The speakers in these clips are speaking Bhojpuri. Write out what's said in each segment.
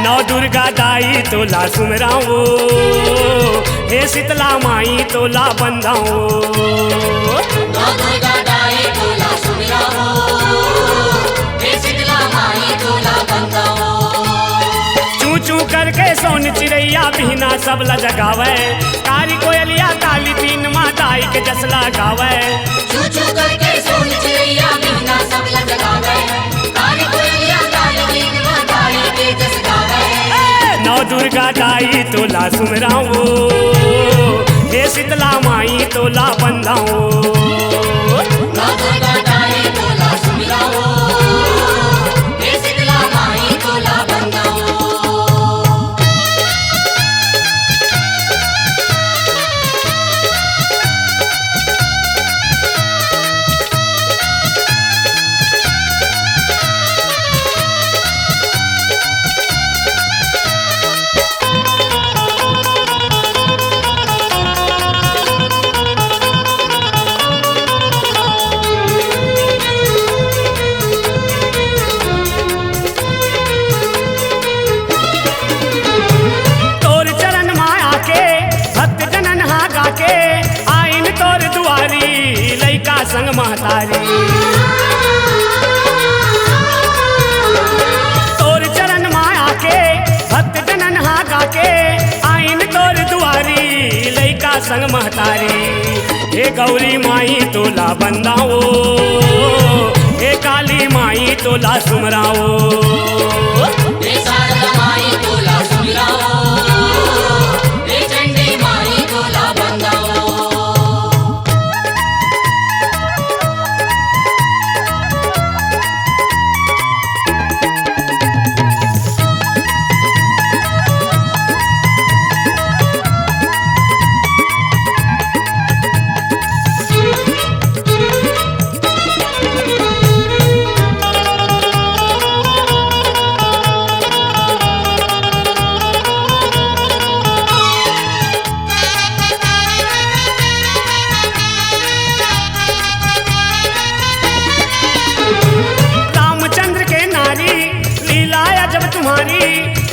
नौ दुर्गा दाई तोला सुमराओ, हे शीतला माई तोला बंधाओ। नौ दुर्गा दाई तोला सुमराओ, हे शीतला माई तोला बंधाओ। चू चू करके सोन चिड़ैया बिहना सब ला जगावे, कारी कोयलिया काली तीन माँ दाई के जसला गावे। चू चू करके सोन चिड़ैया बिहना सब ला जगावे, कारी कोयलिया काली तीन माँ दाई के जस गावे। नौ दुर्गा दाई तोला सुमराओ, हे शीतला माई तोला बंधाओ। नौ दुर्गा दाई तोला सुमराओ, हे शीतला माई तोला बंधाओ। संग महतारी तोर चरण माया के भक्त जनन हा गाके, आइन तोर दुआरी लैका संग महतारी। हे गौरी माई तोला बंदाओ, हे काली माई तोला सुमराओ। हे शारदा माई तोला सुमराओ, हे चंडी माई तोला बंधाओ।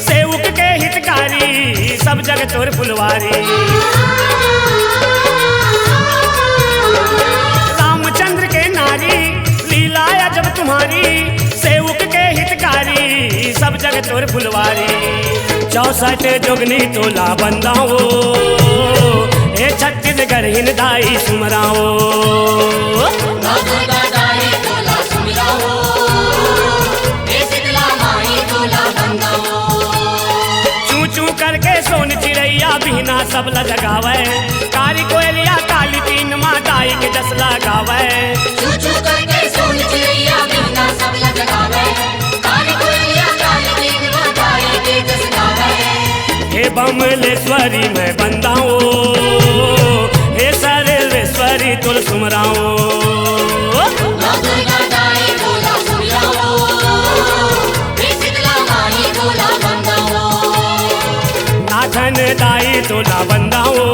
सेवक के हितकारी सब जग तोर फुलवारी। रामचंद्र के नारी लीला जब तुम्हारी, सेवक के हितकारी सब जग तोर फुलवारी। 64 जोगनी तोला बंदाओ, हे छत्तीसगढ़ हिन दाई सुमराओ। नौ दुर्गा दाई तोला सुमराओ, हे शीतला माई तोला बंधाओ। चू चू करके सोन चिड़ैया बिहना सब ला जगावे, कारी कोयलिया काली तीन माँ दाई के जसला गावे। चू चू करके सोन चिड़ैया बिहना सब ला जगावे, कारी कोयलिया काली तीन माँ दाई के जस गावे। हे बमलेश्वरी मैं बंदाओ, हे सर्वेश्वरी तुल सुमराओ। नौ दुर्गा दाई तोला सुमराओ, हे शीतला माई तोला बंधाओ। नाथन दाई तोला बंदाओ,